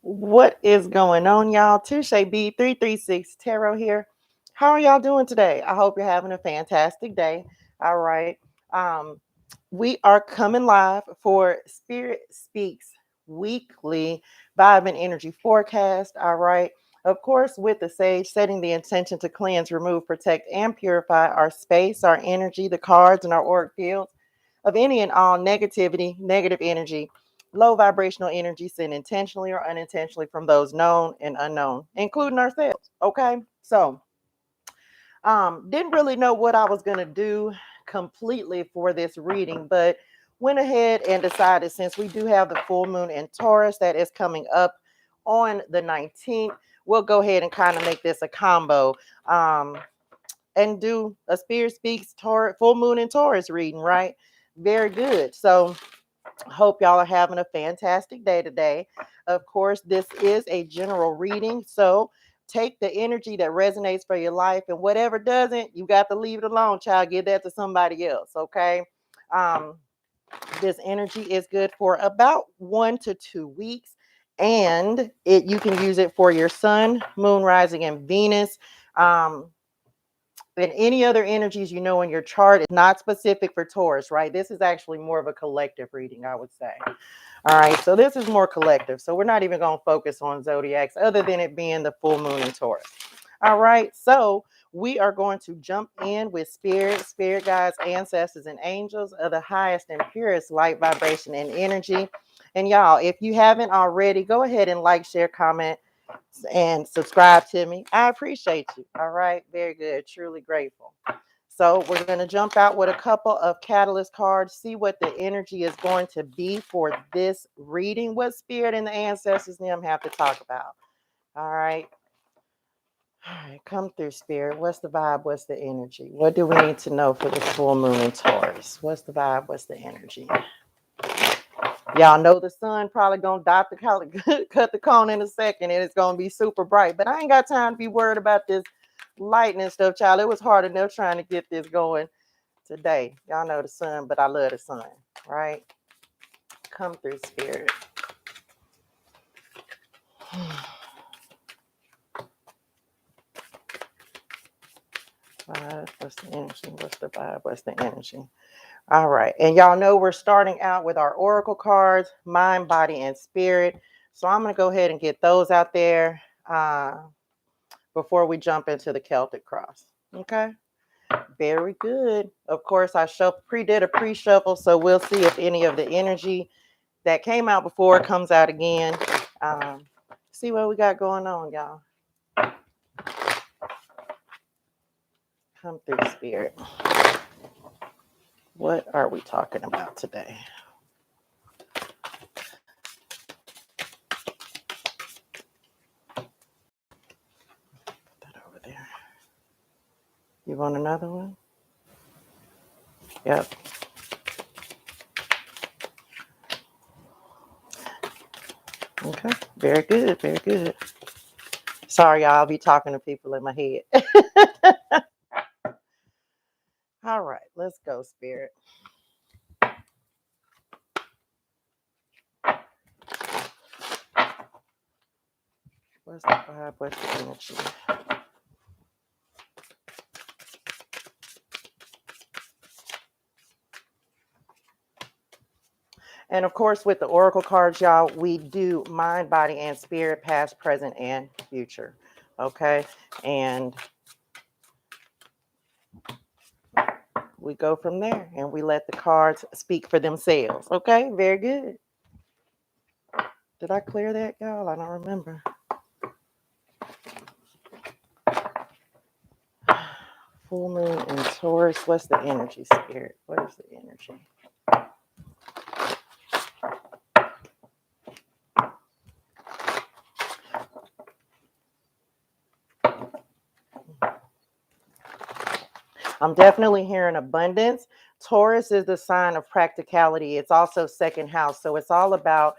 What is going on, y'all? ToShae B336 Tarot here. How are y'all doing today? I hope you're having a fantastic day. All right. Um, we are coming live for Spirit Speaks weekly vibe and energy forecast. All right. Of course, with the sage, setting the intention to cleanse, remove, protect, and purify our space, our energy, the cards, and our auric fields of any and all negativity, negative energy, low vibrational energy sent intentionally or unintentionally from those known and unknown, including ourselves. Okay. So didn't really know what I was gonna do completely for this reading, but went ahead and decided since we do have the full moon in Taurus that is coming up on the 19th, we'll go ahead and kind of make this a combo. And do a Spirit Speaks Taurus full moon in Taurus reading, right? Very good. So hope y'all are having a fantastic day today. Of course, this is a general reading, so take the energy that resonates for your life, and whatever doesn't, you got to leave it alone, child. Give that to somebody else, okay? Um, this energy is good for about 1 to 2 weeks, and you can use it for your sun, moon, rising, and Venus. And any other energies you know in your chart is not specific for Taurus, right? This is actually more of a collective reading, I would say. All right, so this is more collective. So we're not even going to focus on zodiacs other than it being the full moon in Taurus. All right, so we are going to jump in with spirit guides, ancestors, and angels of the highest and purest light, vibration, and energy. And y'all, if you haven't already, go ahead and like, share, comment, and subscribe to me. I appreciate you. All right. Very good. Truly grateful. So we're going to jump out with a couple of catalyst cards, see what the energy is going to be for this reading, what spirit and the ancestors and them have to talk about. All right. All right. Come through, spirit. What's the vibe? What's the energy? What do we need to know for the full moon in Taurus? What's the vibe? What's the energy? Y'all know the sun probably gonna dot the color, cut the cone in a second, and it's gonna be super bright. But I ain't got time to be worried about this lightning stuff, child. It was hard enough trying to get this going today. Y'all know the sun, but I love the sun, right? Come through, spirit. What's the energy? What's the vibe? What's the energy? All right. And y'all know we're starting out with our oracle cards, mind, body, and spirit. So I'm going to go ahead and get those out there before we jump into the Celtic cross. Okay. Very good. Of course, I did a pre-shuffle, so we'll see if any of the energy that came out before comes out again. See what we got going on, y'all. Come through, spirit. What are we talking about today? Put that over there. You want another one? Yep. Okay. Very good. Very good. Sorry, y'all. I'll be talking to people in my head. All right. Let's go, spirit. What's the vibe? What's the energy? And of course, with the oracle cards, y'all, we do mind, body, and spirit, past, present, and future. Okay. And we go from there and we let the cards speak for themselves. Okay. Very good. Did I clear that, y'all? I don't remember. Full moon in Taurus. What's the energy, spirit? What is the energy? I'm definitely hearing abundance. Taurus is the sign of practicality. It's also second house. So it's all about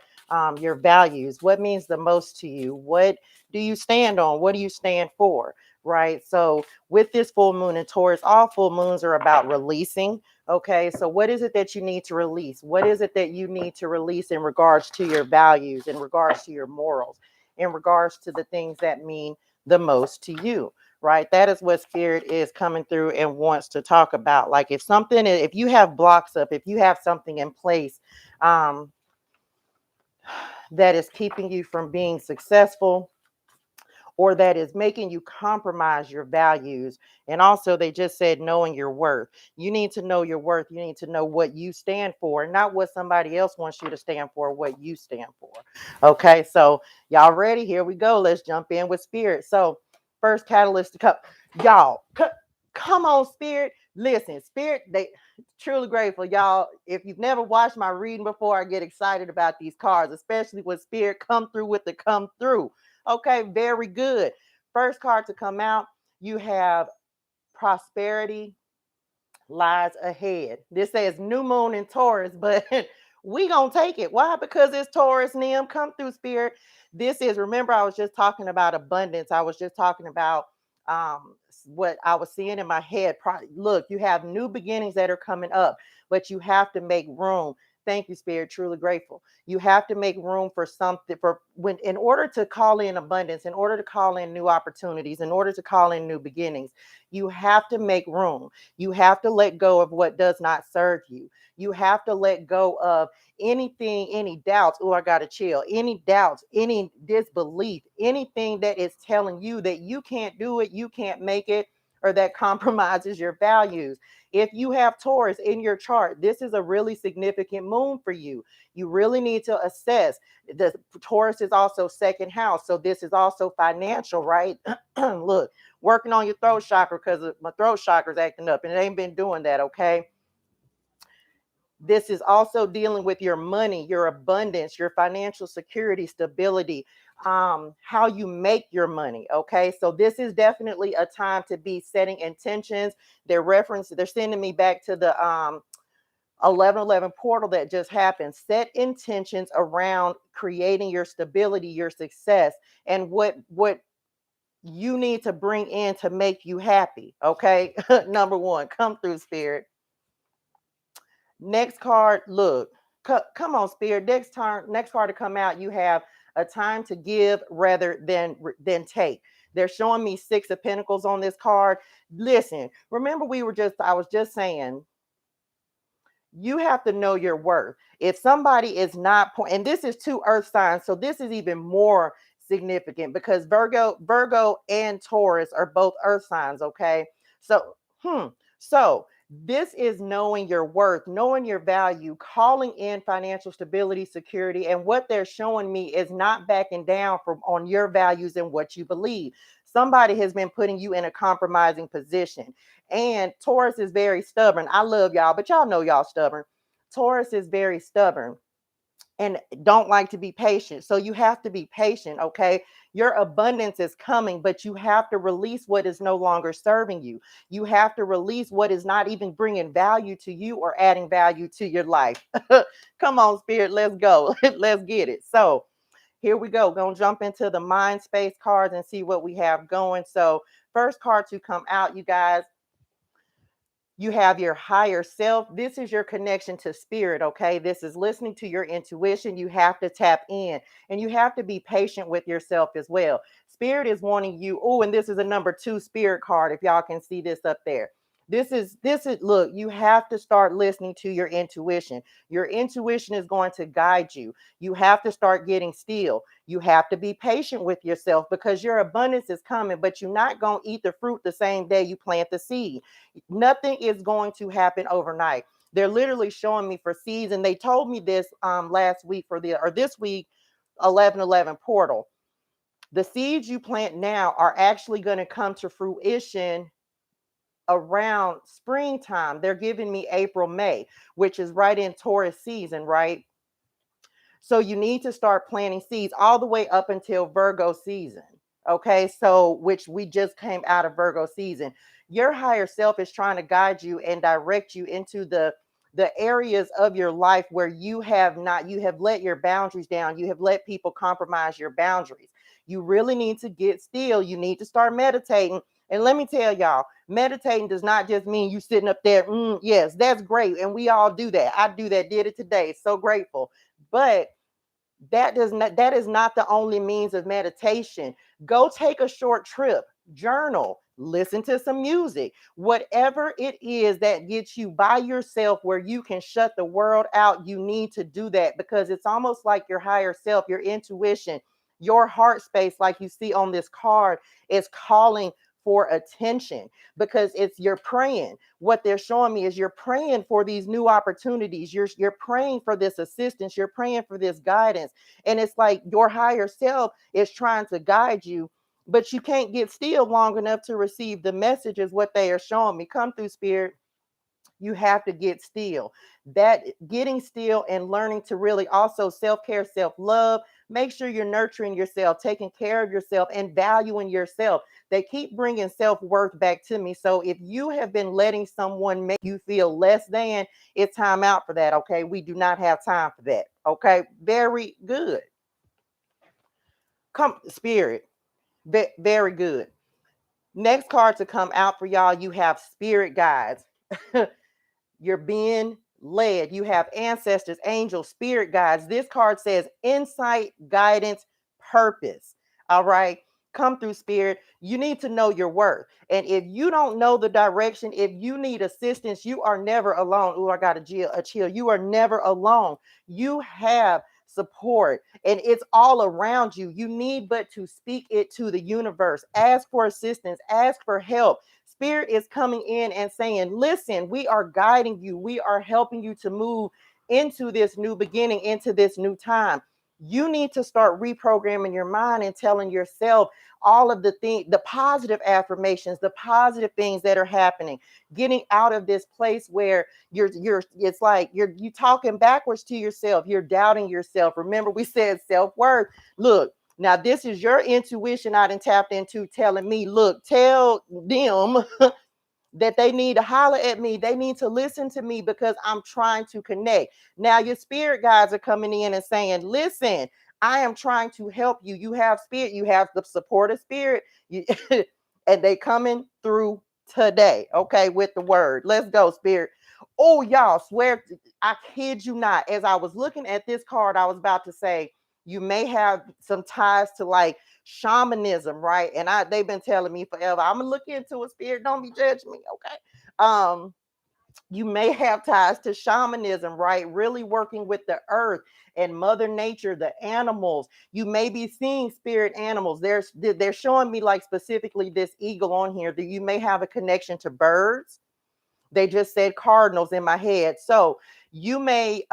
your values. What means the most to you? What do you stand on? What do you stand for? Right. So with this full moon in Taurus, all full moons are about releasing. Okay. So what is it that you need to release? What is it that you need to release in regards to your values, in regards to your morals? in regards to the things that mean the most to you, right? That is what spirit is coming through and wants to talk about. Like if you have blocks up, if you have something in place that is keeping you from being successful, or that is making you compromise your values. And also, they just said knowing your worth. You need to know your worth. You need to know what you stand for, not what somebody else wants you to stand for, what you stand for. Okay, so y'all ready? Here we go. Let's jump in with spirit. So, first catalyst to come, y'all. Come on, spirit. Listen, spirit, they truly grateful. Y'all, if you've never watched my reading before, I get excited about these cards, especially when spirit come through with the come through. Okay, very good. First card to come out, you have prosperity lies ahead. This says new moon in Taurus, but we gonna take it. Why? Because it's Taurus, Nim. Come through, spirit. This is, remember, I was just talking about abundance. I was just talking about what I was seeing in my head. Look, you have new beginnings that are coming up, but you have to make room. Thank you, spirit. Truly grateful. You have to make room for something, for when, in order to call in abundance, in order to call in new opportunities, in order to call in new beginnings, you have to make room. You have to let go of what does not serve you. You have to let go of anything, any doubts. Oh, I got to chill. Any doubts, any disbelief, anything that is telling you that you can't do it, you can't make it, or that compromises your values. If you have Taurus in your chart, this is a really significant moon for you. You really need to assess. The Taurus is also second house, so this is also financial, right? Look, working on your throat chakra, because my throat chakra is acting up and it ain't been doing that, okay? This is also dealing with your money, your abundance, your financial security, stability, how you make your money. Okay, so this is definitely a time to be setting intentions. They're sending me back to the 1111 portal that just happened. Set intentions around creating your stability, your success, and what you need to bring in to make you happy. Okay, number one, come through, spirit. Next card, look, come on, spirit. Next card to come out, you have a time to give rather than take. They're showing me Six of Pentacles on this card. Listen, remember I was just saying, you have to know your worth. If somebody is not, and this is two earth signs, so this is even more significant because Virgo and Taurus are both earth signs, okay? So, so this is knowing your worth, knowing your value, calling in financial stability, security, and what they're showing me is not backing down from on your values and what you believe. Somebody has been putting you in a compromising position. And Taurus is very stubborn. I love y'all, but y'all know y'all stubborn. Taurus is very stubborn and don't like to be patient. So you have to be patient, okay? Your abundance is coming, but you have to release what is no longer serving you. You have to release what is not even bringing value to you or adding value to your life. Come on, spirit, let's go. Let's get it. So here we go. Gonna jump into the mind space cards and see what we have going. So first card to come out, you guys, you have your higher self. This is your connection to spirit, okay? This is listening to your intuition. You have to tap in and you have to be patient with yourself as well. Spirit is wanting you. Oh, and this is a number 2 spirit card, if y'all can see this up there. Look, you have to start listening to your intuition. Your intuition is going to guide you. You have to start getting still. You have to be patient with yourself because your abundance is coming, but you're not going to eat the fruit the same day you plant the seed. Nothing is going to happen overnight. They're literally showing me for seeds, and they told me this last week this week, 1111 portal. The seeds you plant now are actually going to come to fruition around springtime. They're giving me April, May, which is right in Taurus season, right? So you need to start planting seeds all the way up until Virgo season. Okay, so which we just came out of Virgo season. Your higher self is trying to guide you and direct you into the areas of your life where you have let your boundaries down. You have let people compromise your boundaries. You really need to get still. You need to start meditating. And let me tell y'all, meditating does not just mean you sitting up there. Yes, that's great. And we all do that. I do that, did it today. So grateful. But That is not the only means of meditation. Go take a short trip, journal, listen to some music, whatever it is that gets you by yourself where you can shut the world out. You need to do that, because it's almost like your higher self, your intuition, your heart space, like you see on this card, is calling for attention, because you're praying. What they're showing me is you're praying for these new opportunities. You're praying for this assistance. You're praying for this guidance. And it's like your higher self is trying to guide you, but you can't get still long enough to receive the messages, what they are showing me. Come through, Spirit. You have to get still. That getting still and learning to really also self-care, self-love, make sure you're nurturing yourself, taking care of yourself, and valuing yourself. They keep bringing self-worth back to me. So if you have been letting someone make you feel less than, it's time out for that. Okay, we do not have time for that. Okay, very good. Come, Spirit. Very good. Next card to come out for y'all, you have spirit guides. You're being led. You have ancestors, angels, spirit guides. This card says insight, guidance, purpose. All right. Come through, Spirit. You need to know your worth. And if you don't know the direction, if you need assistance, you are never alone. Oh, I got a chill. You are never alone. You have support, and it's all around you. You need but to speak it to the universe. Ask for assistance, ask for help. Spirit is coming in and saying, listen, we are guiding you. We are helping you to move into this new beginning, into this new time. You need to start reprogramming your mind and telling yourself all of the things, the positive affirmations, the positive things that are happening, getting out of this place where it's like you talking backwards to yourself. You're doubting yourself. Remember, we said self-worth. Look, now this is your intuition I done tapped into, telling me, look, tell them that they need to holler at me. They need to listen to me, because I'm trying to connect. Now your spirit guides are coming in and saying, listen, I am trying to help you. You have spirit, you have the support of spirit, and they coming through today, okay, with the word. Let's go, Spirit. Oh, y'all, swear, I kid you not. As I was looking at this card, I was about to say, you may have some ties to like shamanism, right? And they've been telling me forever, I'm gonna look into a Spirit. Don't be judging me, okay? You may have ties to shamanism, right? Really working with the earth and Mother Nature, the animals. You may be seeing spirit animals. They're showing me like specifically this eagle on here, that you may have a connection to birds. They just said cardinals in my head. So you may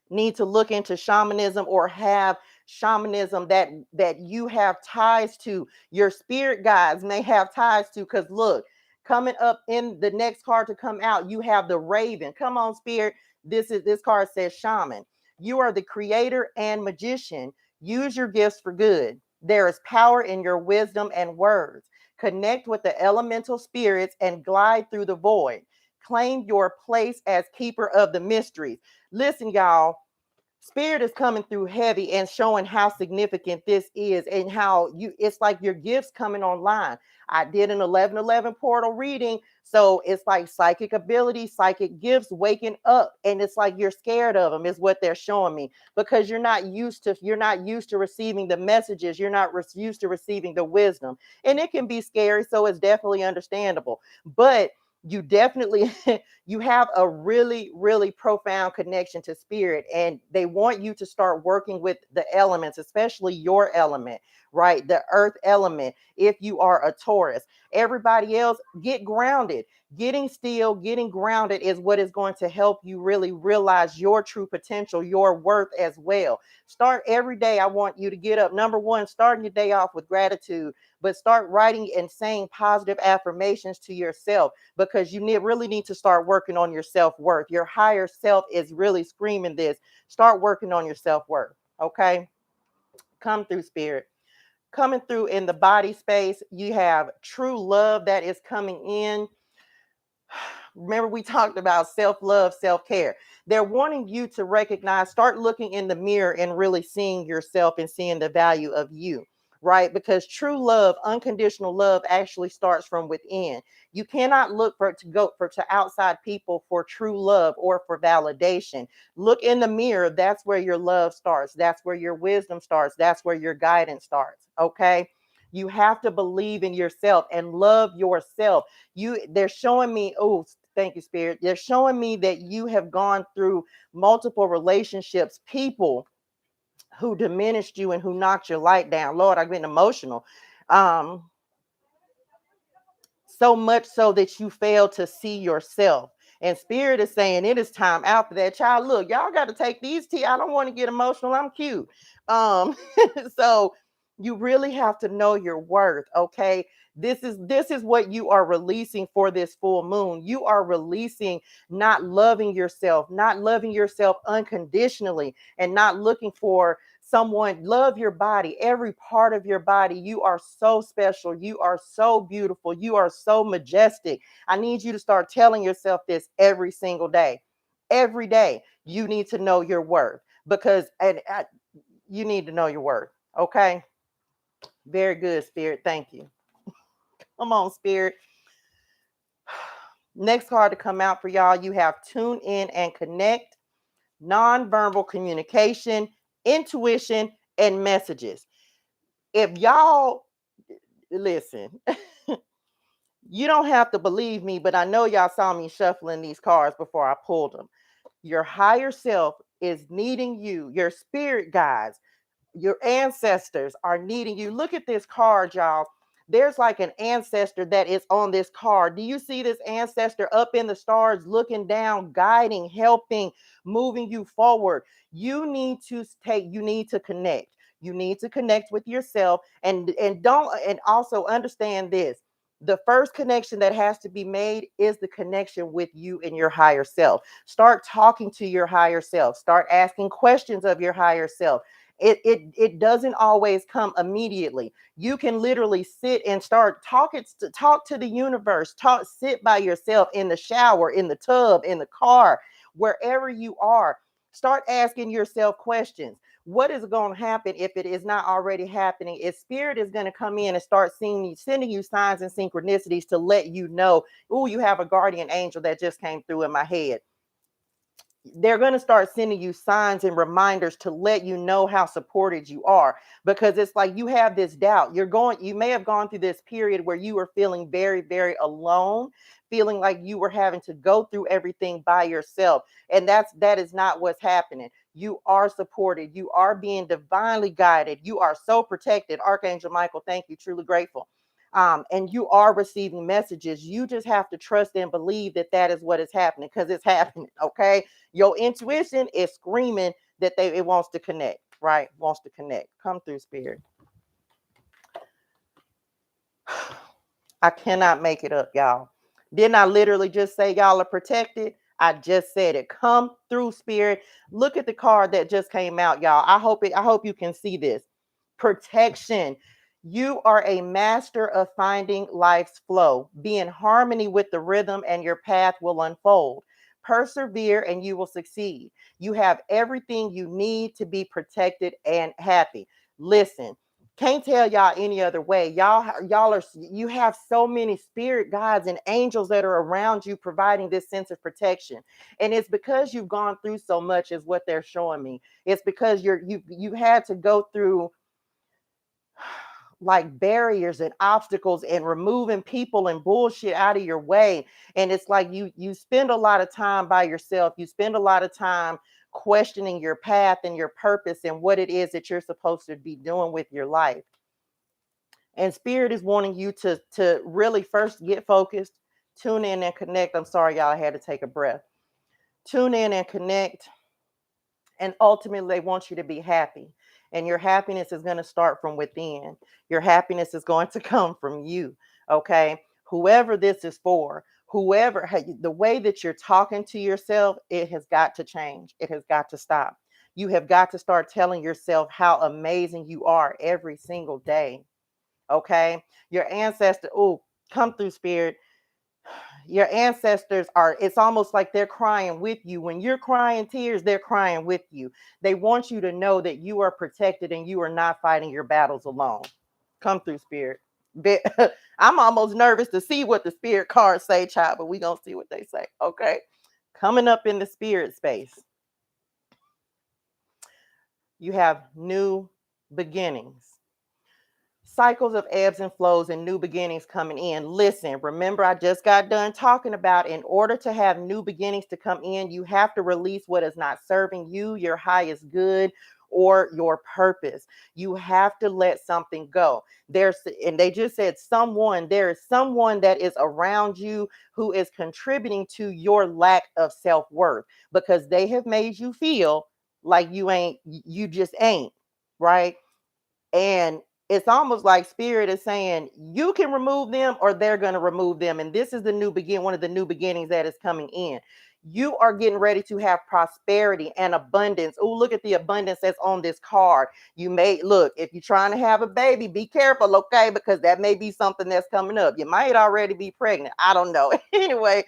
need to look into shamanism, or have shamanism that you have ties to. Your spirit guides may have ties to, because look, coming up in the next card to come out, you have the raven. Come on, Spirit. This card says shaman. You are the creator and magician. Use your gifts for good. There is power in your wisdom and words. Connect with the elemental spirits and glide through the void. Claim your place as keeper of the mysteries. Listen, y'all, Spirit is coming through heavy and showing how significant this is, and how it's like your gifts coming online. I did an 1111 portal reading. So it's like psychic ability, psychic gifts waking up. And it's like you're scared of them, is what they're showing me, because you're not used to receiving the messages. You're not used to receiving the wisdom. And it can be scary. So it's definitely understandable. But you definitely you have a really, really profound connection to spirit, and they want you to start working with the elements, especially your element, right? The earth element. If you are a Taurus, everybody else, get grounded. Getting still, getting grounded is what is going to help you really realize your true potential, your worth as well. Start every day. I want you to get up. Number one, starting your day off with gratitude, but start writing and saying positive affirmations to yourself, because you really need to start working on your self-worth. Your higher self is really screaming this. Start working on your self-worth. Okay. Come through, Spirit. Coming through in the body space, you have true love that is coming in. Remember, we talked about self-love, self-care. They're wanting you to recognize, start looking in the mirror and really seeing yourself and seeing the value of you. right? Because true love, unconditional love actually starts from within. You cannot look for it to go for to outside people for true love or for validation. Look in the mirror. That's where your love starts. That's where your wisdom starts. That's where your guidance starts. Okay. You have to believe in yourself and love yourself. They're showing me, oh, thank you, Spirit. They're showing me that you have gone through multiple relationships, people who diminished you and who knocked your light down. Lord, I've been emotional. Um, so much so that you fail to see yourself. And Spirit is saying it is time out for that. Child, look, y'all got to take these tea. I don't want to get emotional. I'm cute. Um, so you really have to know your worth. Okay. This is what you are releasing for this full moon. You are releasing not loving yourself unconditionally, and not looking for someone. Love your body, every part of your body. You are so special. You are so beautiful. You are so majestic. I need you to start telling yourself this every single day. Every day, you need to know your worth, because you need to know your worth. Okay. Very good, Spirit. Thank you. Come on, Spirit. Next card to come out for y'all, you have tune in and connect, nonverbal communication, intuition, and messages. If y'all listen, you don't have to believe me, but I know y'all saw me shuffling these cards before I pulled them. Your higher self is needing you. Your spirit guides, your ancestors are needing you. Look at this card, y'all. There's like an ancestor that is on this card. Do you see this ancestor up in the stars, looking down, guiding, helping, moving you forward? You need to connect. You need to connect with yourself, and also understand this. The first connection that has to be made is the connection with you and your higher self. Start talking to your higher self. Start asking questions of your higher self. It doesn't always come immediately. You can literally sit and start talk to the universe. Sit by yourself in the shower, in the tub, in the car, wherever you are. Start asking yourself questions. What is going to happen if it is not already happening? Is Spirit is going to come in and start sending you signs and synchronicities to let you know, oh, you have a guardian angel that just came through in my head. They're going to start sending you signs and reminders to let you know how supported you are, because it's like you have this doubt. You may have gone through this period where you were feeling very, very alone, feeling like you were having to go through everything by yourself. And that is not what's happening. You are supported. You are being divinely guided. You are so protected. Archangel Michael, thank you. Truly grateful. And you are receiving messages. You just have to trust and believe that that is what is happening, because it's happening. Okay. Your intuition is screaming that it wants to connect, right? Wants to connect. Come through, Spirit. I cannot make it up, y'all. Didn't I literally just say y'all are protected? I just said it. Come through, Spirit. Look at the card that just came out, y'all. I hope you can see this. Protection. You are a master of finding life's flow. Be in harmony with the rhythm and your path will unfold. Persevere and you will succeed. You have everything you need to be protected and happy. Listen, can't tell y'all any other way. You have so many spirit guides and angels that are around you, providing this sense of protection. And it's because you've gone through so much, is what they're showing me. It's because you had to go through like barriers and obstacles and removing people and bullshit out of your way. And it's like you spend a lot of time by yourself. You spend a lot of time questioning your path and your purpose and what it is that you're supposed to be doing with your life. And Spirit is wanting you to really first get focused, tune in and connect. I'm sorry, y'all, I had to take a breath. Tune in and connect. And ultimately, they want you to be happy. And your happiness is going to start from within. Your happiness is going to come from you. Okay. Whoever this is for, the way that you're talking to yourself, it has got to change. It has got to stop. You have got to start telling yourself how amazing you are every single day. Okay. Your ancestor, oh, come through, Spirit. Your ancestors it's almost like they're crying with you. When you're crying tears, they're crying with you. They want you to know that you are protected and you are not fighting your battles alone. Come through, spirit. I'm almost nervous to see what the spirit cards say, child, but we gonna see what they say. Okay. Coming up in the spirit space, you have new beginnings. Cycles of ebbs and flows and new beginnings coming in. Listen, remember, I just got done talking about in order to have new beginnings to come in, you have to release what is not serving you, your highest good, or your purpose. You have to let something go. And they just said there is someone that is around you who is contributing to your lack of self-worth because they have made you feel like you just ain't, right? And it's almost like spirit is saying you can remove them or they're going to remove them. And this is one of the new beginnings that is coming in. You are getting ready to have prosperity and abundance. Oh, look at the abundance that's on this card. You may look, if you're trying to have a baby, be careful, okay? Because that may be something that's coming up. You might already be pregnant. I don't know. Anyway,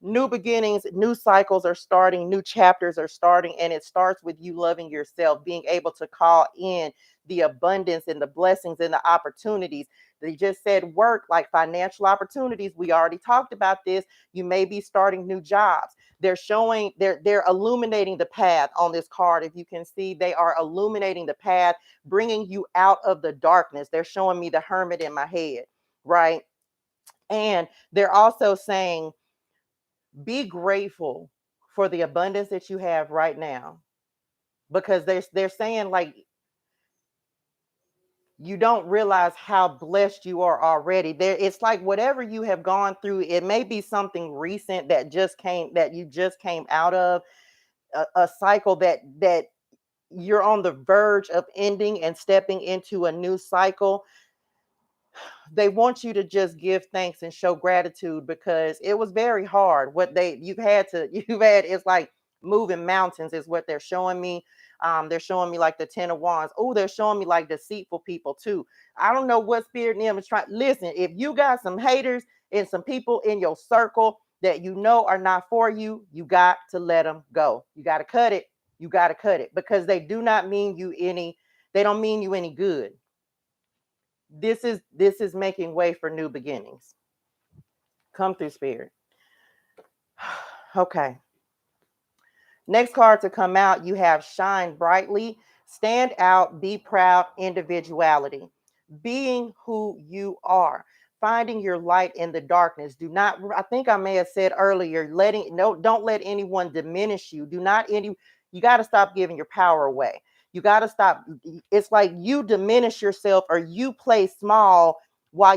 new beginnings, new cycles are starting, new chapters are starting, and it starts with you loving yourself, being able to call in the abundance and the blessings and the opportunities. They just said work, like financial opportunities. We already talked about this. You may be starting new jobs. They're illuminating the path on this card. If you can see, they are illuminating the path, bringing you out of the darkness. They're showing me the hermit in my head, right? And they're also saying, be grateful for the abundance that you have right now, because they're saying like you don't realize how blessed you are already. It's like whatever you have gone through, it may be something recent that you just came out of a cycle that you're on the verge of ending and stepping into a new cycle. They want you to just give thanks and show gratitude because it was very hard. You've had it's like moving mountains is what they're showing me. They're showing me like the 10 of wands. Oh, they're showing me like deceitful people too. I don't know what spirit in them is trying. Listen, if you got some haters and some people in your circle that you know are not for you, you got to let them go. You got to cut it. You got to cut it because they don't mean you any good. This is making way for new beginnings. Come through, spirit. Okay. Next card to come out, you have shine brightly, stand out, be proud, individuality. Being who you are, finding your light in the darkness. I think I may have said earlier, don't let anyone diminish you. You got to stop giving your power away. You got to stop. It's like you diminish yourself or you play small while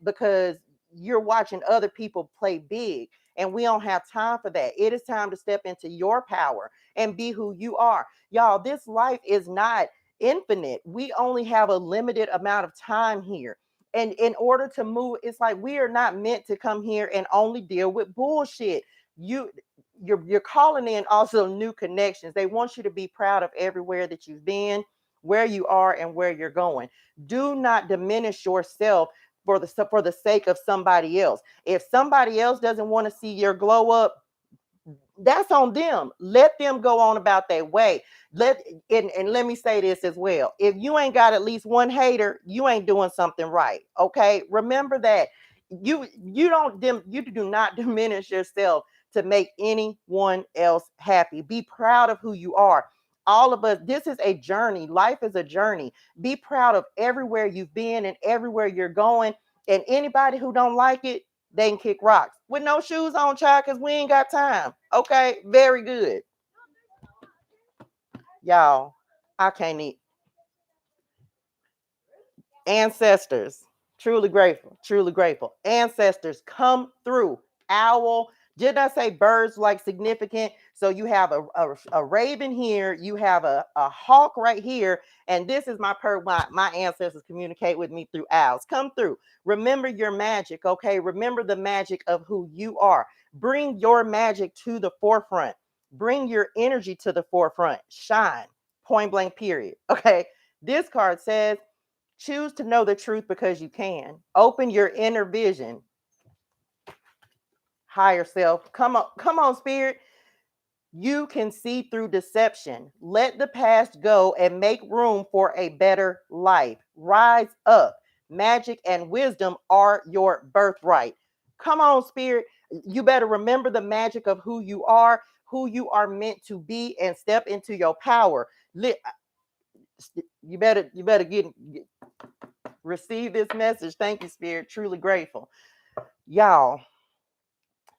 because you're watching other people play big. And we don't have time for that. It is time to step into your power and be who you are. Y'all, this life is not infinite. We only have a limited amount of time here. And in order to move, it's like we are not meant to come here and only deal with bullshit. You're calling in also new connections. They want you to be proud of everywhere that you've been, where you are, and where you're going. Do not diminish yourself for the sake of somebody else. If somebody else doesn't want to see your glow up, that's on them. Let them go on about their way. And let me say this as well. If you ain't got at least one hater, you ain't doing something right. Okay? Remember that. You do not diminish yourself to make anyone else happy. Be proud of who you are. All of us, this is a journey. Life is a journey. Be proud of everywhere you've been and everywhere you're going. And anybody who don't like it, they can kick rocks with no shoes on, child, because we ain't got time. Okay, very good. Y'all, I can't eat. Ancestors, truly grateful, truly grateful. Ancestors, come through. Owl, did I say birds like significant? So you have a raven here, you have a hawk right here, and this is my ancestors communicate with me through owls. Come through. Remember your magic, okay? Remember the magic of who you are. Bring your magic to the forefront. Bring your energy to the forefront. Shine. Point blank, period. Okay. This card says, choose to know the truth because you can. Open your inner vision. Higher self. Come on, spirit. You can see through deception. Let the past go and make room for a better life. Rise up. Magic and wisdom are your birthright. Come on, spirit. You better remember the magic of who you are meant to be, and step into your power. You better get receive this message. Thank you, spirit. Truly grateful. Y'all,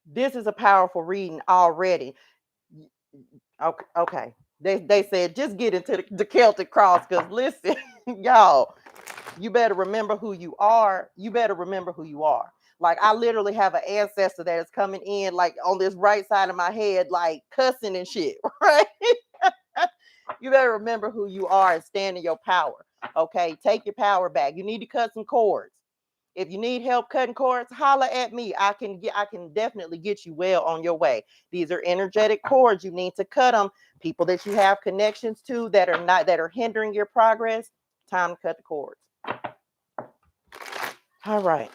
this is a powerful reading already. Okay. They said just get into the Celtic cross, because listen, y'all, you better remember who you are. You better remember who you are. Like, I literally have an ancestor that is coming in, like, on this right side of my head, like cussing and shit, right? You better remember who you are and stand in your power. Okay, take your power back. You need to cut some cords. If you need help cutting cords, holler at me. I can definitely get you well on your way. These are energetic cords. You need to cut them. People that you have connections to that are hindering your progress, time to cut the cords. All right.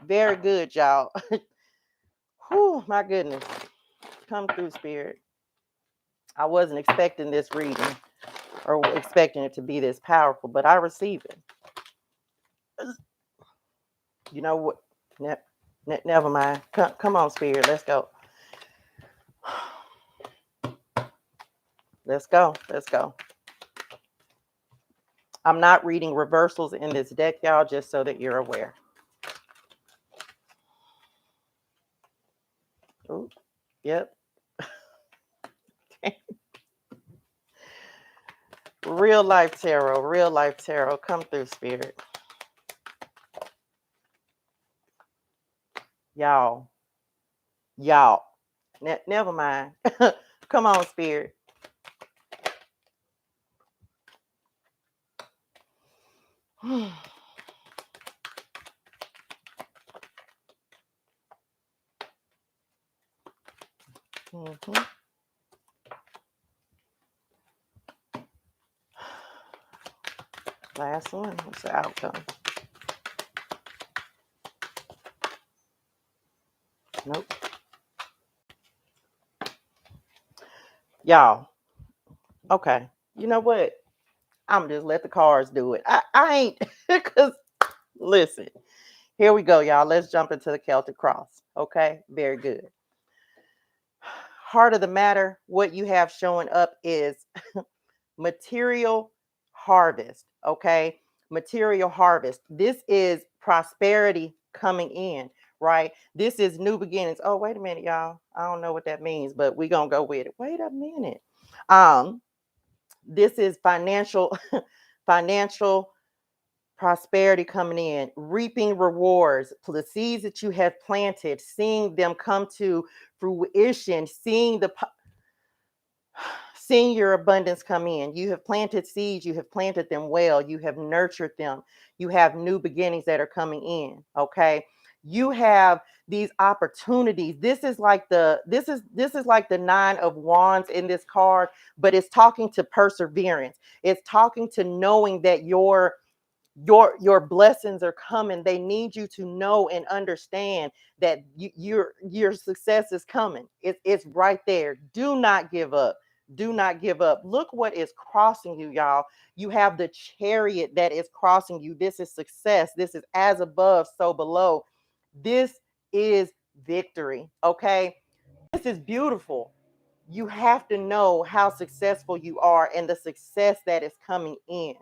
Very good, y'all. Whew, my goodness. Come through, spirit. I wasn't expecting this reading or expecting it to be this powerful, but I receive it. You know what? Never mind. Come on, spirit. Let's go. Let's go. Let's go. I'm not reading reversals in this deck, y'all, just so that you're aware. Ooh, yep. Real life tarot. Come through, spirit. Y'all. Never mind. Come on, spirit. Mm-hmm. Last one. What's the outcome? Nope. Y'all. Okay. You know what? I'm just let the cards do it. I ain't, because listen, here we go, y'all. Let's jump into the Celtic cross. Okay. Very good. Heart of the matter, what you have showing up is material harvest. Okay. Material harvest. This is prosperity coming in, right? This is new beginnings. Oh, wait a minute, y'all. I don't know what that means, but we're gonna go with it. Wait a minute. This is financial prosperity coming in, reaping rewards, the seeds that you have planted, seeing them come to fruition, seeing your abundance come in. You have planted seeds, you have planted them well, you have nurtured them. You have new beginnings that are coming in, okay? You have these opportunities. This is like the 9 of wands in this card, but it's talking to perseverance. It's talking to knowing that your blessings are coming. They need you to know and understand that your success is coming. It's right there. Do not give up. Do not give up. Look what is crossing you, y'all. You have the Chariot that is crossing you. This is success. This is as above, so below. This is victory. Okay. This is beautiful. You have to know how successful you are and the success that is coming in.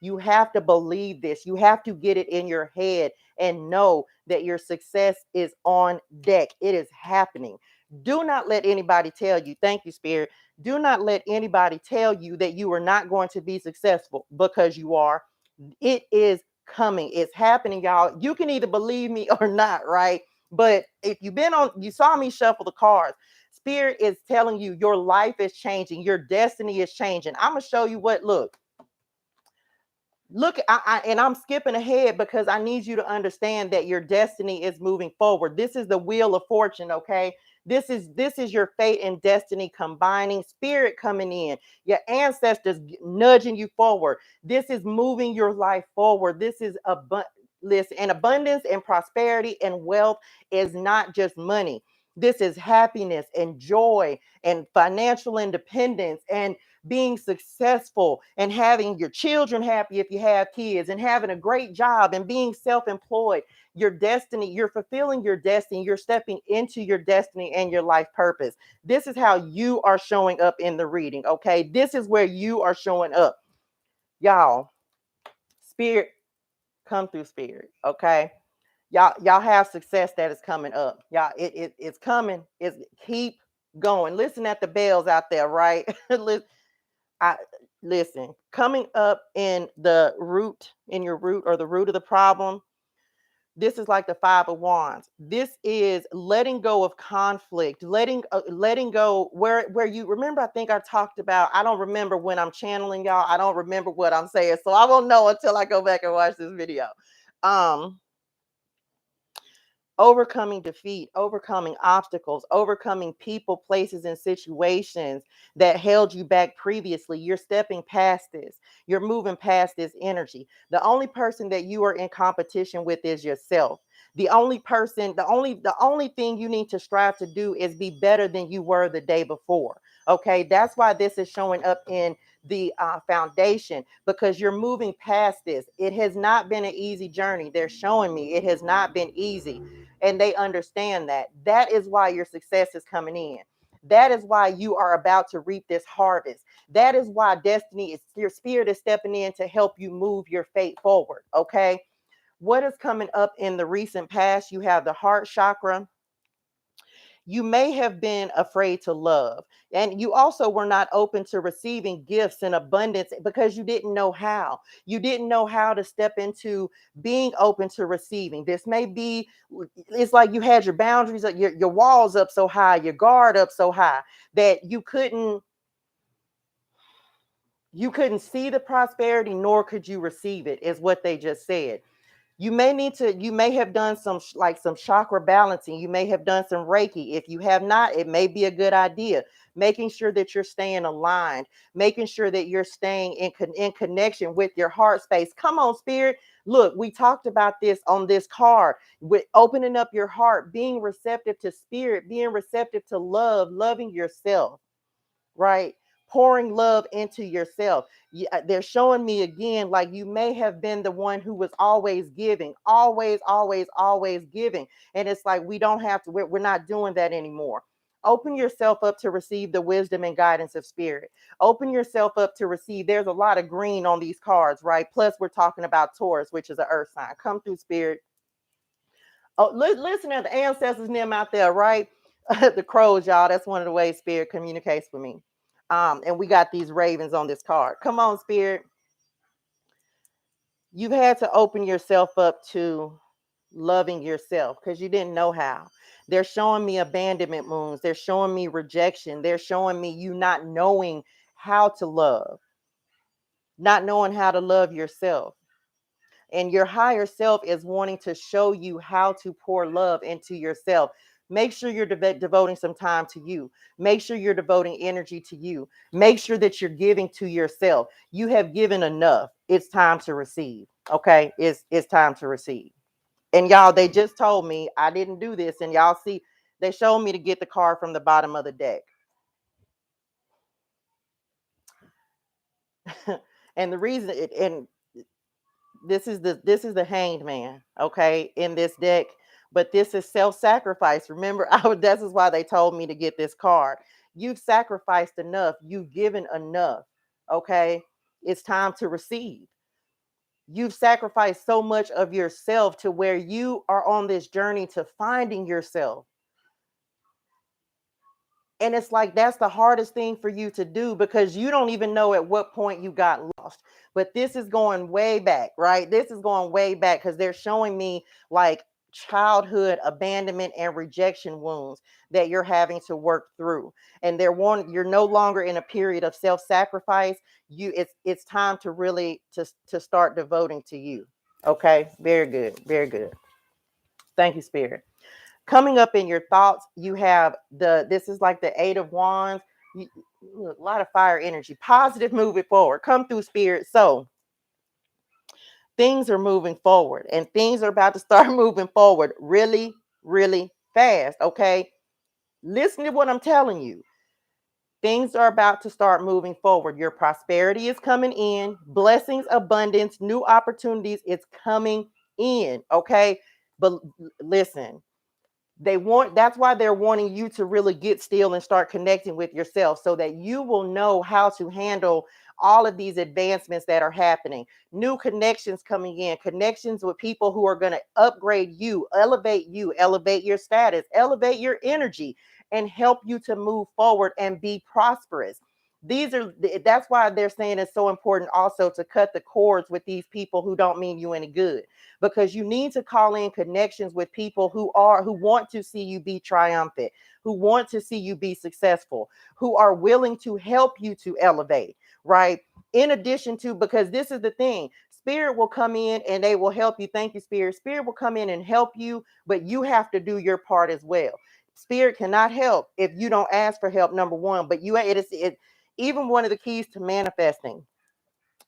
You have to believe this. You have to get it in your head and know that your success is on deck. It is happening. Do not let anybody tell you, thank you, Spirit. Do not let anybody tell you that you are not going to be successful, because you are. It is coming. It's happening, y'all. You can either believe me or not, right? But if you saw me shuffle the cards. Spirit is telling you your life is changing. Your destiny is changing. I'm going to show you what, look, and I'm skipping ahead because I need you to understand that your destiny is moving forward. This is the wheel of fortune. Okay. This is your fate and destiny combining, spirit coming in, your ancestors nudging you forward. This is moving your life forward. This is abundance and prosperity and wealth is not just money. This is happiness and joy and financial independence and being successful and having your children happy if you have kids and having a great job and being self-employed. Your destiny, you're fulfilling your destiny, you're stepping into your destiny and your life purpose. This is how you are showing up in the reading, okay? This is where you are showing up. Y'all, spirit, come through spirit, okay? Y'all have success that is coming up. Y'all, it's coming. It's keep going. Listen at the bells out there, right? I listen. Coming up in the root, in your root or the root of the problem. This is like the Five of Wands. This is letting go of conflict, letting go where you remember. I think I talked about. I don't remember when I'm channeling y'all. I don't remember what I'm saying, so I won't know until I go back and watch this video. Um, Overcoming defeat, overcoming obstacles, overcoming people, places, and situations that held you back previously. You're stepping past this. You're moving past this energy. The only person that you are in competition with is yourself. The only person, the only thing you need to strive to do is be better than you were the day before. Okay, that's why this is showing up in the foundation, because you're moving past this. It has not been an easy journey. They're showing me it has not been easy, and they understand that. That is why your success is coming in. That is why you are about to reap this harvest. That is why destiny is, your spirit is stepping in to help you move your fate forward. Okay. What is coming up in the recent past? You have the heart chakra. You may have been afraid to love, and you also were not open to receiving gifts in abundance because you didn't know how. You didn't know how to step into being open to receiving. This may be, it's like you had your boundaries, your walls up so high, your guard up so high that you couldn't see the prosperity, nor could you receive it, is what they just said. You may have done some chakra balancing. You may have done some Reiki. If you have not, it may be a good idea. Making sure that you're staying aligned, making sure that you're staying in connection with your heart space. Come on, spirit. Look, we talked about this on this card with opening up your heart, being receptive to spirit, being receptive to love, loving yourself, right? Pouring love into yourself. They're showing me again, like you may have been the one who was always giving, always giving. And it's like, we don't have to, we're not doing that anymore. Open yourself up to receive the wisdom and guidance of spirit. Open yourself up to receive. There's a lot of green on these cards, right? Plus, we're talking about Taurus, which is an earth sign. Come through, spirit. Oh, listen to the ancestors and them out there, right? The crows, y'all. That's one of the ways spirit communicates with me. And we got these ravens on this card. Come on, spirit. You've had to open yourself up to loving yourself because you didn't know how. They're showing me abandonment wounds. They're showing me rejection. They're showing me you not knowing how to love, not knowing how to love yourself. And your higher self is wanting to show you how to pour love into yourself. Make sure you're devoting some time to you. Make sure you're devoting energy to you. Make sure that you're giving to yourself. You have given enough. It's time to receive. Okay, it's time to receive. And y'all, they just told me I didn't do this, and y'all see, they showed me to get the card from the bottom of the deck. And the reason it, and this is the hanged man, okay, in this deck. But this is self-sacrifice. Remember, this is why they told me to get this card. You've sacrificed enough, you've given enough. Okay, it's time to receive. You've sacrificed so much of yourself to where you are on this journey to finding yourself. And it's like that's the hardest thing for you to do because you don't even know at what point you got lost. But this is going way back, right? This is going way back because they're showing me like childhood abandonment and rejection wounds that you're having to work through. And you're no longer in a period of self-sacrifice. It's time to really to start devoting to you. Okay, very good, very good. Thank you, Spirit. Coming up in your thoughts, you have this is like the Eight of Wands. A lot of fire energy, positive, moving forward. Come through, spirit. So things are moving forward, and things are about to start moving forward really, really fast. Okay, listen to what I'm telling you. Things are about to start moving forward. Your prosperity is coming in, blessings, abundance, new opportunities. It's coming in. Okay. But listen, that's why they're wanting you to really get still and start connecting with yourself so that you will know how to handle all of these advancements that are happening. New connections coming in, connections with people who are going to upgrade you, elevate your status, elevate your energy, and help you to move forward and be prosperous. That's why they're saying it's so important also to cut the cords with these people who don't mean you any good, because you need to call in connections with people who want to see you be triumphant, who want to see you be successful, who are willing to help you to elevate, right? In addition to, because this is the thing, Spirit will come in and they will help you. Thank you, Spirit. Spirit will come in and help you, but you have to do your part as well. Spirit cannot help if you don't ask for help, number one. But even one of the keys to manifesting,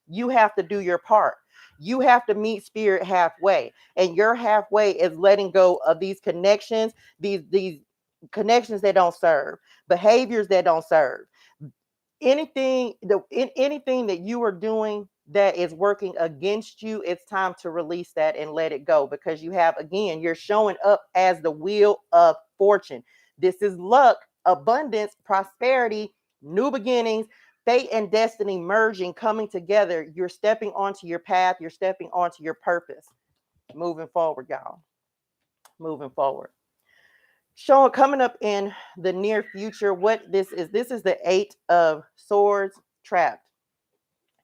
you have to do your part. You have to meet Spirit halfway, and your halfway is letting go of these connections, these connections that don't serve, behaviors that don't serve, anything that you are doing that is working against you. It's time to release that and let it go, because you're showing up as the wheel of fortune. This is luck, abundance, prosperity, new beginnings, fate and destiny merging, coming together. You're stepping onto your path, you're stepping onto your purpose, moving forward, y'all. Moving forward. Showing coming up in the near future, what this is the 8 of Swords, trapped.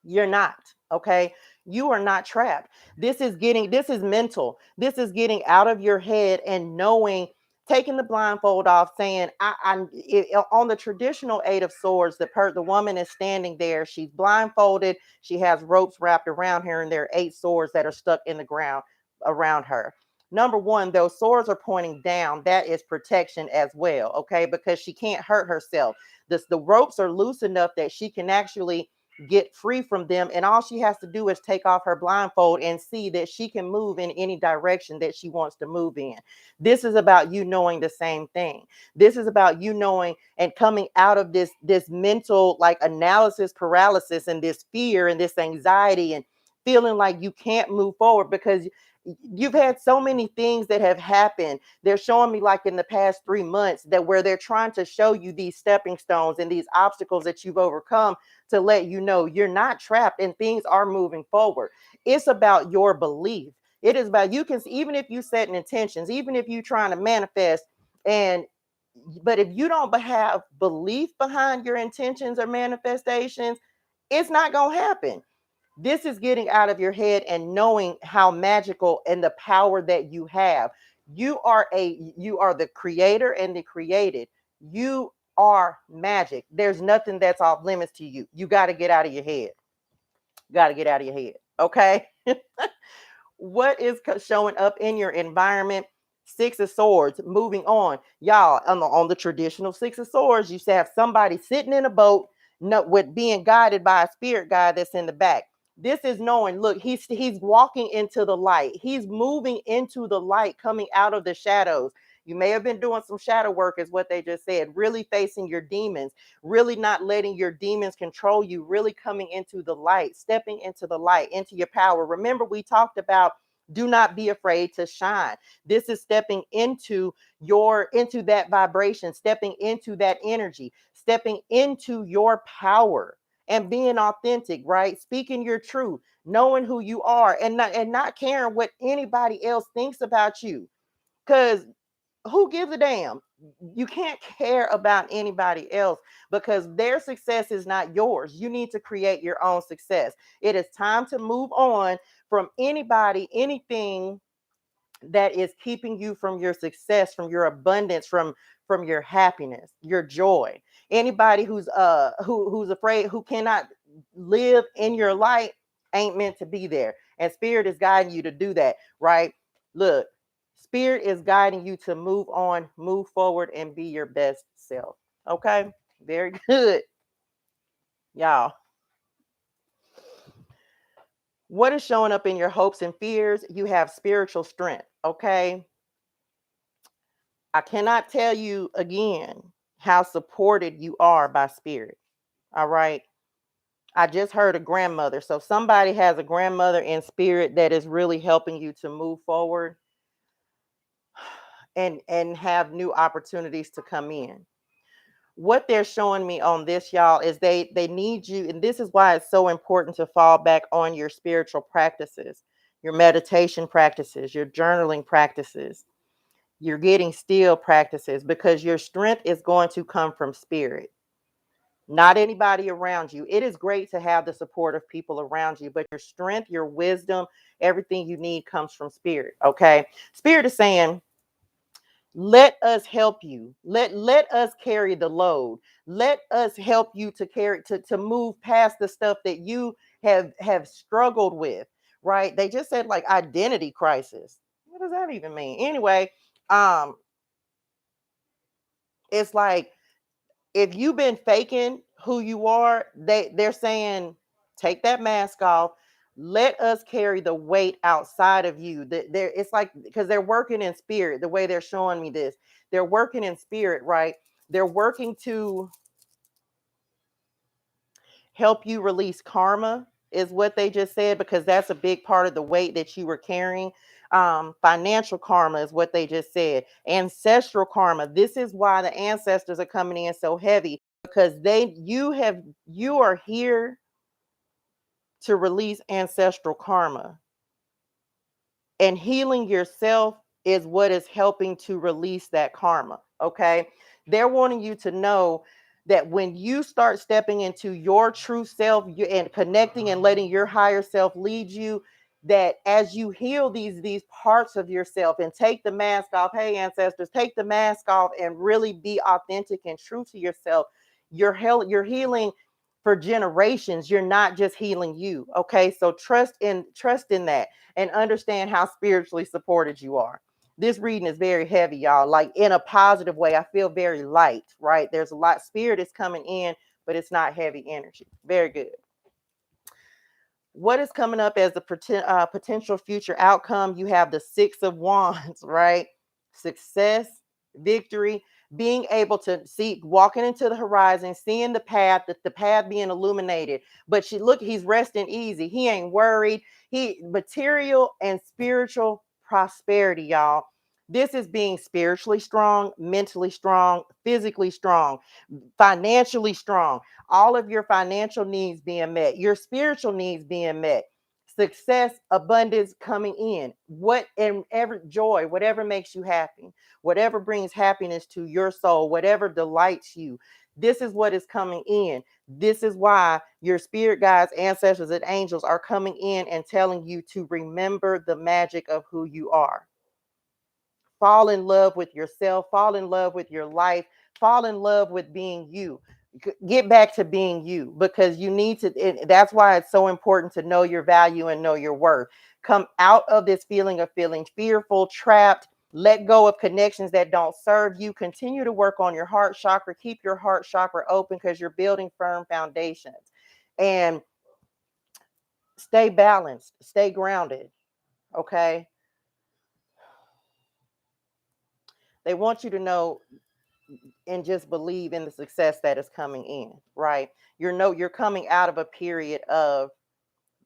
You're not, okay? You are not trapped. This is mental. This is getting out of your head and knowing, taking the blindfold off, saying, on the traditional 8 of Swords, the woman is standing there. She's blindfolded. She has ropes wrapped around her, and there are 8 swords that are stuck in the ground around her. Number one, those swords are pointing down. That is protection as well, okay? Because she can't hurt herself. The ropes are loose enough that she can actually get free from them, and all she has to do is take off her blindfold and see that she can move in any direction that she wants to move in. This is about you knowing the same thing. This is about you knowing and coming out of this mental, like, analysis paralysis, and this fear and this anxiety, and feeling like you can't move forward because you've had so many things that have happened. They're showing me, like, in the past 3 months, that where they're trying to show you these stepping stones and these obstacles that you've overcome, to let you know you're not trapped and things are moving forward. It's about your belief. It is about, you can, even if you set intentions, even if you're trying to manifest, and but if you don't have belief behind your intentions or manifestations, it's not going to happen. This is getting out of your head and knowing how magical and the power that you have. You are the creator and the created. You are magic. There's nothing that's off limits to you. You got to get out of your head. Got to get out of your head. Okay. What is showing up in your environment? 6 of Swords, moving on. Y'all, on the traditional 6 of Swords, you have somebody sitting in a boat, with being guided by a spirit guide that's in the back. This is knowing, look, he's walking into the light. He's moving into the light, coming out of the shadows. You may have been doing some shadow work, is what they just said, really facing your demons, really not letting your demons control you, really coming into the light, stepping into the light, into your power. Remember, we talked about, do not be afraid to shine. This is stepping into that vibration, stepping into that energy, stepping into your power and being authentic, right? Speaking your truth, knowing who you are, and not caring what anybody else thinks about you. Because who gives a damn? You can't care about anybody else, because their success is not yours. You need to create your own success. It is time to move on from anybody, anything that is keeping you from your success, from your abundance, from your happiness, your joy. Anybody who's afraid, who cannot live in your light, ain't meant to be there. And Spirit is guiding you to do that, right? Look, Spirit is guiding you to move on, move forward, and be your best self. Okay? Very good, y'all. What is showing up in your hopes and fears? You have spiritual strength. Okay? I cannot tell you again how supported you are by spirit. All right. I just heard a grandmother. So somebody has a grandmother in spirit that is really helping you to move forward and have new opportunities to come in. What they're showing me on this, y'all, is they need you, and this is why it's so important to fall back on your spiritual practices, your meditation practices, your journaling practices, your getting still practices, because your strength is going to come from spirit, not anybody around you. It is great to have the support of people around you, but your strength, your wisdom, everything you need comes from spirit. Okay. Spirit is saying, let us help you. Let us carry the load. Let us help you to carry to move past the stuff that you have struggled with. Right? They just said like identity crisis. What does that even mean? Anyway, um, it's like if you've been faking who you are, they're saying take that mask off. Let us carry the weight outside of you. They're, it's like because they're working in spirit. The way they're showing me this, they're working in spirit, right? They're working to help you release karma, is what they just said, because that's a big part of the weight that you were carrying. Financial karma is what they just said. Ancestral karma. This is why the ancestors are coming in so heavy, because you are here to release ancestral karma. And healing yourself is what is helping to release that karma. Okay. They're wanting you to know that when you start stepping into your true self and connecting and letting your higher self lead you, that as you heal these parts of yourself and take the mask off, hey ancestors, take the mask off and really be authentic and true to yourself, you're healing for generations. You're not just healing you. Okay. So trust in that and understand how spiritually supported you are. This reading is very heavy, y'all, like in a positive way. I feel very light, right? There's a lot. Spirit is coming in, but it's not heavy energy. Very good. What is coming up as the potential future outcome? You have the Six of Wands, right? Success, victory, being able to see, walking into the horizon, seeing the path, the path being illuminated. But he's resting easy. He ain't worried. He material and spiritual prosperity, y'all. This is being spiritually strong, mentally strong, physically strong, financially strong, all of your financial needs being met, your spiritual needs being met, success, abundance coming in, every joy, whatever makes you happy, whatever brings happiness to your soul, whatever delights you. This is what is coming in. This is why your spirit guides, ancestors, and angels are coming in and telling you to remember the magic of who you are. Fall in love with yourself, fall in love with your life, fall in love with being you. Get back to being you, because you need to. That's why it's so important to know your value and know your worth. Come out of this feeling of feeling fearful, trapped. Let go of connections that don't serve you. Continue to work on your heart chakra. Keep your heart chakra open, because you're building firm foundations. And stay balanced, stay grounded. Okay. They want you to know and just believe in the success that is coming in, right? You're coming out of a period of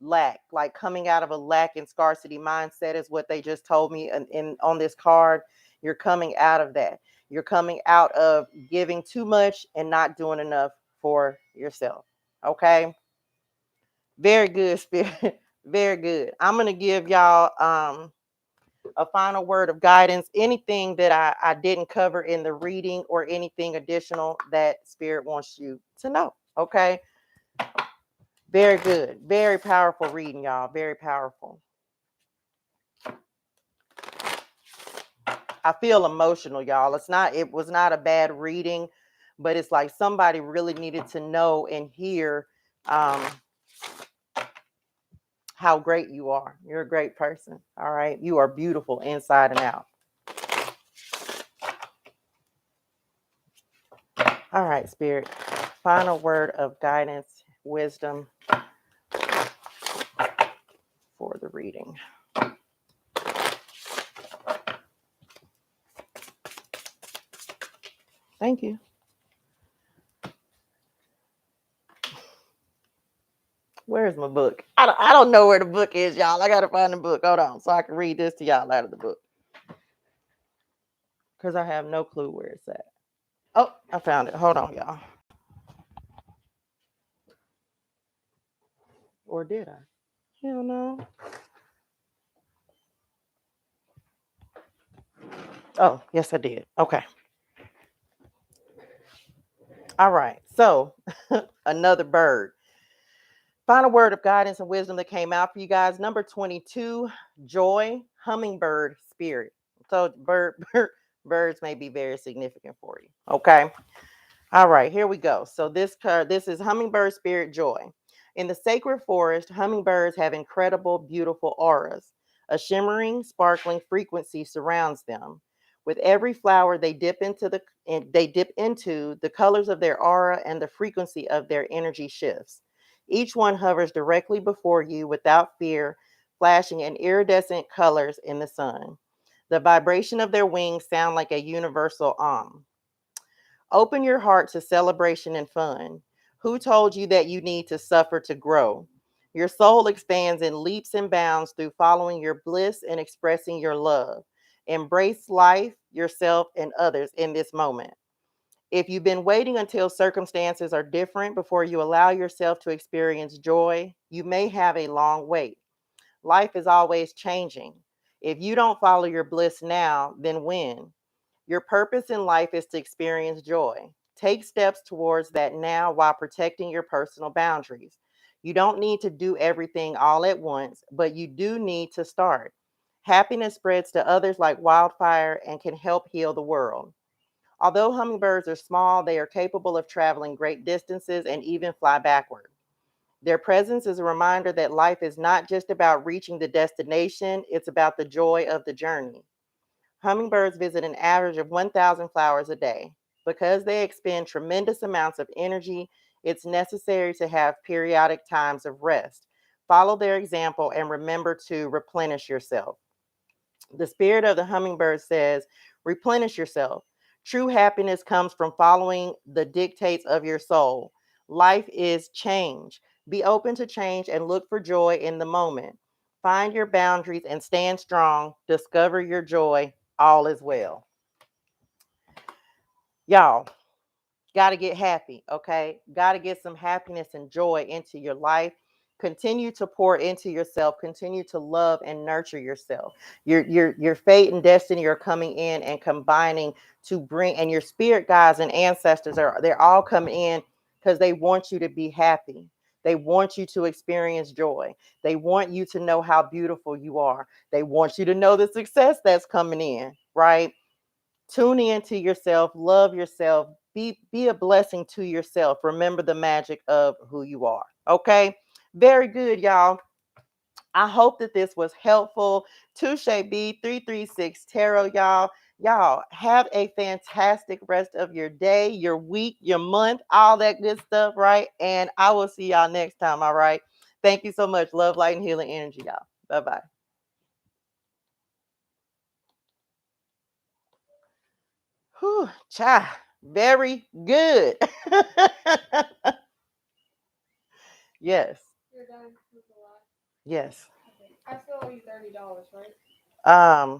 lack, like coming out of a lack and scarcity mindset is what they just told me in on this card. You're coming out of that. You're coming out of giving too much and not doing enough for yourself. Okay? Very good, spirit. Very good. I'm going to give y'all a final word of guidance, anything that I didn't cover in the reading or anything additional that spirit wants you to know. Okay. Very good. Very powerful reading, y'all. Very powerful. I feel emotional, y'all. It was not a bad reading, but it's like somebody really needed to know and hear how great you are. You're a great person. All right. You are beautiful inside and out. All right, spirit. Final word of guidance, wisdom for the reading. Thank you. Where's my book? I don't know where the book is, y'all. I gotta find the book. Hold on, so I can read this to y'all out of the book. Because I have no clue where it's at. Oh, I found it. Hold on, y'all. Or did I? Hell no. Oh, yes, I did. Okay. All right. So, another bird. Final word of guidance and wisdom that came out for you guys. Number 22, joy, hummingbird spirit. So, birds may be very significant for you. Okay. All right, here we go. So this card, this is hummingbird spirit joy. In the sacred forest, hummingbirds have incredible, beautiful auras. A shimmering, sparkling frequency surrounds them. With every flower they dip into, the colors of their aura and the frequency of their energy shifts. Each one hovers directly before you without fear, flashing in iridescent colors in the sun. The vibration of their wings sound like a universal Open your heart to celebration and fun. Who told you that you need to suffer to grow? Your soul expands in leaps and bounds through following your bliss and expressing your love. Embrace life, yourself, and others in this moment. If you've been waiting until circumstances are different before you allow yourself to experience joy, you may have a long wait. Life is always changing. If you don't follow your bliss now, then when? Your purpose in life is to experience joy. Take steps towards that now while protecting your personal boundaries. You don't need to do everything all at once, but you do need to start. Happiness spreads to others like wildfire and can help heal the world. Although hummingbirds are small, they are capable of traveling great distances and even fly backward. Their presence is a reminder that life is not just about reaching the destination, it's about the joy of the journey. Hummingbirds visit an average of 1,000 flowers a day. Because they expend tremendous amounts of energy, it's necessary to have periodic times of rest. Follow their example and remember to replenish yourself. The spirit of the hummingbird says, replenish yourself. True happiness comes from following the dictates of your soul. Life is change. Be open to change and look for joy in the moment. Find your boundaries and stand strong. Discover your joy. All is well. Y'all, got to get happy, okay? Got to get some happiness and joy into your life. Continue to pour into yourself. Continue to love and nurture yourself. Your fate and destiny are coming in and combining to bring, and your spirit guides and ancestors they're all coming in because they want you to be happy. They want you to experience joy. They want you to know how beautiful you are. They want you to know the success that's coming in, right? Tune into yourself, love yourself, be a blessing to yourself. Remember the magic of who you are. Okay? Very good, y'all. I hope that this was helpful. ToShae B336 Tarot, y'all. Y'all have a fantastic rest of your day, your week, your month, all that good stuff, right? And I will see y'all next time, all right? Thank you so much. Love, light, and healing energy, y'all. Bye-bye. Whew, cha. Very good. Yes. You're done with the live? Yes. Okay. I still owe you $30, right?